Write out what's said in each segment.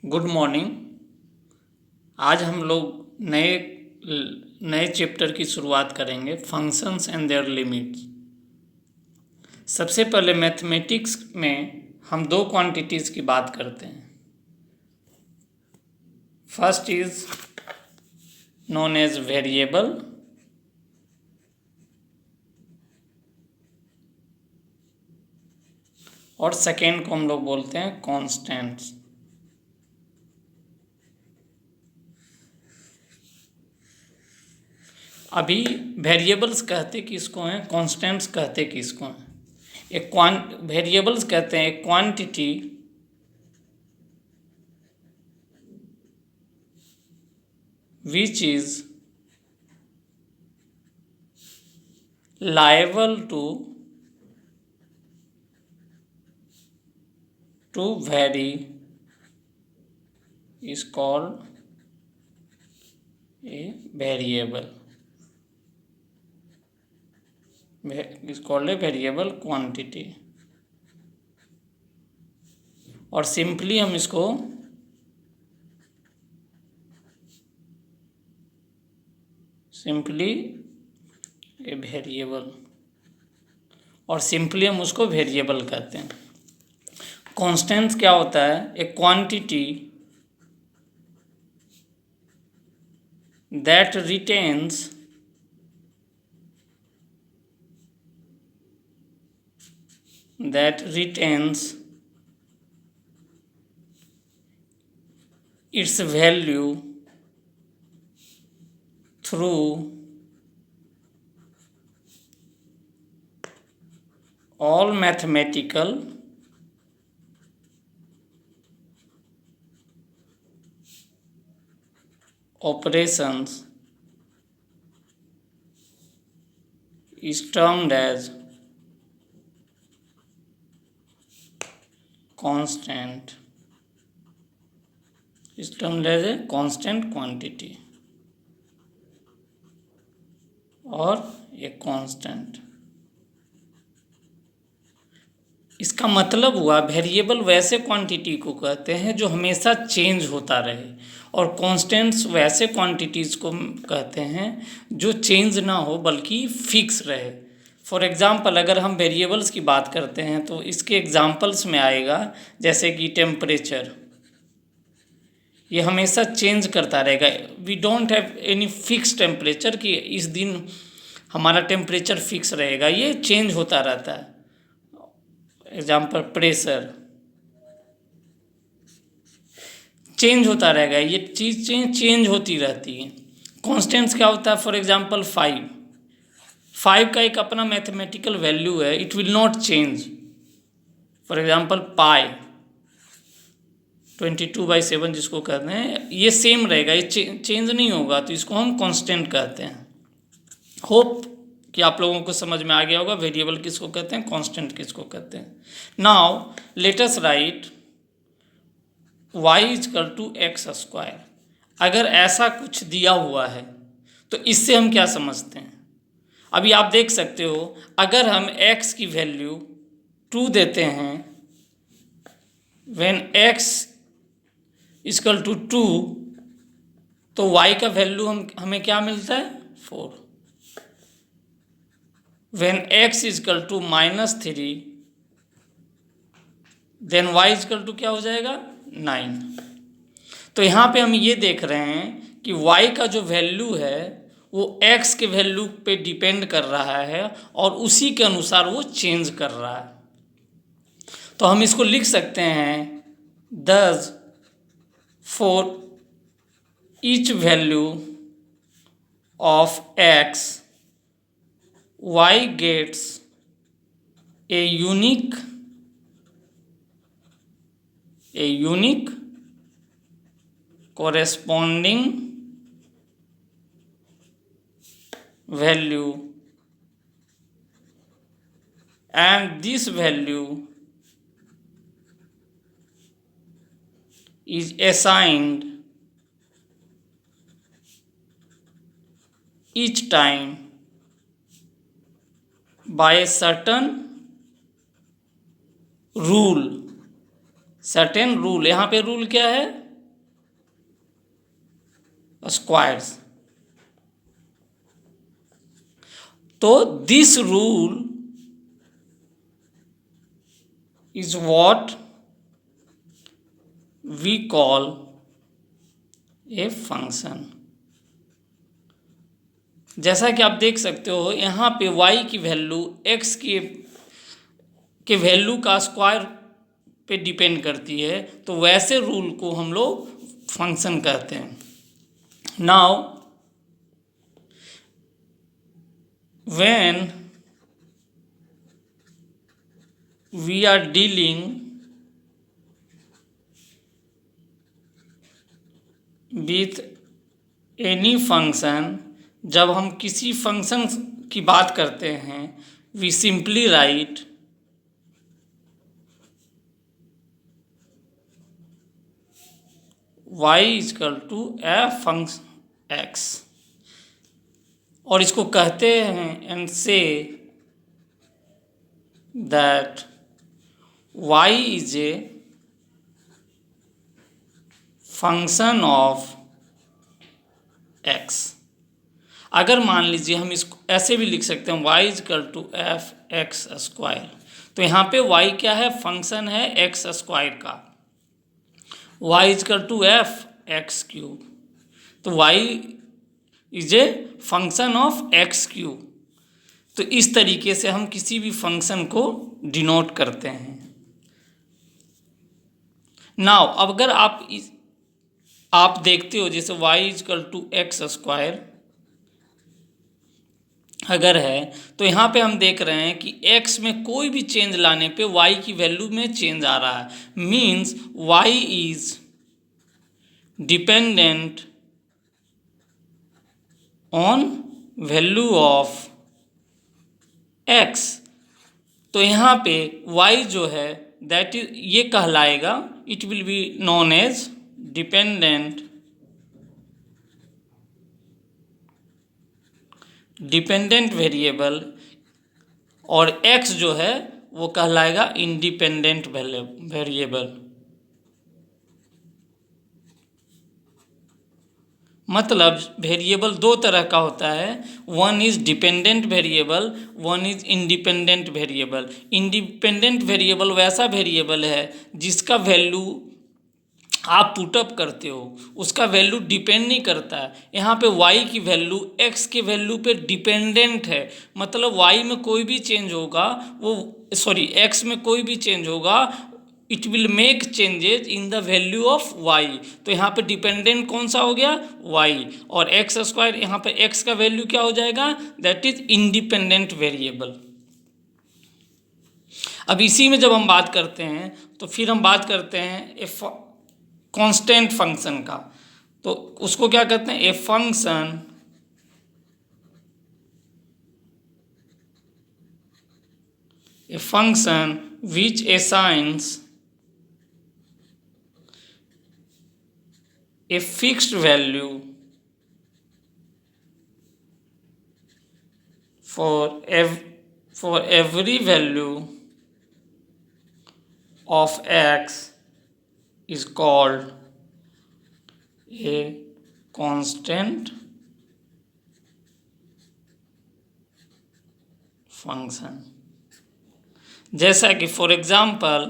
Good morning. आज हम लोग नए नए चैप्टर की शुरुआत करेंगे, फंक्शंस एंड देयर लिमिट्स। सबसे पहले मैथमेटिक्स में हम दो क्वांटिटीज़ की बात करते हैं। First is known as variable और सेकेंड को हम लोग बोलते हैं कॉन्स्टेंट्स। अभी वेरिएबल्स कहते किसको हैं, कॉन्स्टेंट्स कहते किसको हैं? एक वेरिएबल्स कहते हैं एक quantity which is liable to vary is called a variable, is called a variable quantity। और सिंपली हम इसको ए वेरिएबल और सिंपली हम उसको वेरिएबल कहते हैं। कॉन्स्टेंट्स क्या होता है? ए quantity that retains its value through all mathematical operations is termed as constant, is termed as a constant quantity और ए कांस्टेंट। इसका मतलब हुआ वेरिएबल वैसे क्वांटिटी को कहते हैं जो हमेशा चेंज होता रहे, और कांस्टेंट्स वैसे क्वांटिटीज़ को कहते हैं जो चेंज ना हो बल्कि फिक्स रहे। फॉर एग्ज़ाम्पल अगर हम वेरिएबल्स की बात करते हैं तो इसके एग्जाम्पल्स में आएगा जैसे कि टेम्परेचर, ये हमेशा चेंज करता रहेगा। We don't have any fix temperature कि इस दिन हमारा टेम्परेचर फिक्स रहेगा, ये चेंज होता रहता है। एग्जाम्पल प्रेशर चेंज होता रहेगा, ये चीज़ चेंज होती रहती है। कॉन्स्टेंट्स क्या होता है? फॉर एग्जाम्पल 5 का एक अपना मैथमेटिकल वैल्यू है, it will not change. For example pi 22/7 जिसको कहते हैं, ये सेम रहेगा, ये चेंज नहीं होगा, तो इसको हम कांस्टेंट कहते हैं। होप कि आप लोगों को समझ में आ गया होगा वेरिएबल किसको कहते हैं, कांस्टेंट किसको कहते हैं। Now let us right y = x²। अगर ऐसा कुछ दिया हुआ है तो इससे हम क्या समझते हैं? अभी आप देख सकते हो, अगर हम x की वैल्यू 2 देते हैं, व्हेन x = 2, तो y का वैल्यू हमें क्या मिलता है? 4। व्हेन x = -3, देन y = क्या हो जाएगा? 9। तो यहाँ पे हम ये देख रहे हैं कि y का जो वैल्यू है वो x के वैल्यू पे डिपेंड कर रहा है और उसी के अनुसार वो चेंज कर रहा है। तो हम इसको लिख सकते हैं, thus for each value of x, y gets a unique corresponding value, and this value is assigned each time by a certain rule। यहाँ पे रूल क्या है? स्क्वायर्स। तो this rule is what we call a function. जैसा कि आप देख सकते हो यहाँ पे y की वैल्यू x के वैल्यू का स्क्वायर पे डिपेंड करती है, तो वैसे रूल को हम लोग फंक्शन कहते हैं। Now when we are dealing with any function, जब हम किसी फंक्शन की बात करते हैं, we simply write y equal to f function x, और इसको कहते हैं and say that y is a function of x। अगर मान लीजिए हम इसको ऐसे भी लिख सकते हैं y equal to f x square, तो यहाँ पे y क्या है, फंक्शन है एक्स स्क्वायर का, y equal to f x cube, तो y is a function of x cube. तो इस तरीके से हम किसी भी फंक्शन को डिनोट करते हैं। नाउ अगर आप देखते हो जैसे y equal to x square अगर है, तो यहाँ पे हम देख रहे हैं कि x में कोई भी चेंज लाने पे y की वैल्यू में चेंज आ रहा है, means y is dependent on value of x। तो यहाँ पे y जो है दैट इज ये कहलाएगा, it will be known age dependent variable, और x जो है वो कहलाएगा इंडिपेंडेंट वेरिएबल। मतलब वेरिएबल दो तरह का होता है, one is dependent variable, one is independent variable. Independent variable वैसा वेरिएबल है जिसका वैल्यू आप पुटअप करते हो, उसका वैल्यू डिपेंड नहीं करता है। यहाँ पे y की वैल्यू x के वैल्यू पे डिपेंडेंट है, मतलब y में कोई भी चेंज होगा x में कोई भी चेंज होगा, it will make changes in the value of y। तो यहाँ पे डिपेंडेंट कौन सा हो गया, y, और एक्स स्क्वायर, यहाँ पे x का वैल्यू क्या हो जाएगा, दैट इज इंडिपेंडेंट वेरिएबल। अब इसी में जब हम बात करते हैं तो फिर हम बात करते हैं कांस्टेंट फंक्शन का, तो उसको क्या कहते हैं, a function which assigns a fixed value for every value of x is called a constant function। जैसा कि फॉर एग्जाम्पल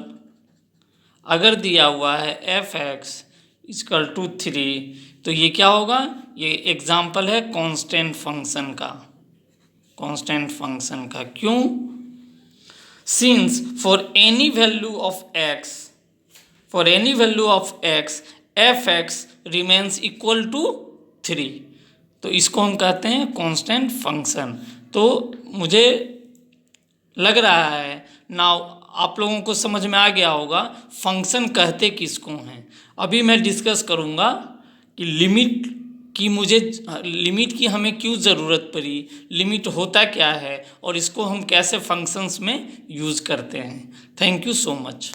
अगर दिया हुआ है एफ एक्स इजकल टू 3, तो ये क्या होगा, ये एग्जाम्पल है कांस्टेंट फंक्शन का। क्यों, since for any value of x f x remains equal to 3, तो इसको हम कहते हैं कांस्टेंट फंक्शन। तो मुझे लग रहा है नाउ आप लोगों को समझ में आ गया होगा फंक्शन कहते किसको हैं। अभी मैं डिस्कस करूँगा कि लिमिट की हमें क्यों ज़रूरत पड़ी, लिमिट होता क्या है, और इसको हम कैसे फंक्शंस में यूज़ करते हैं। Thank you so much.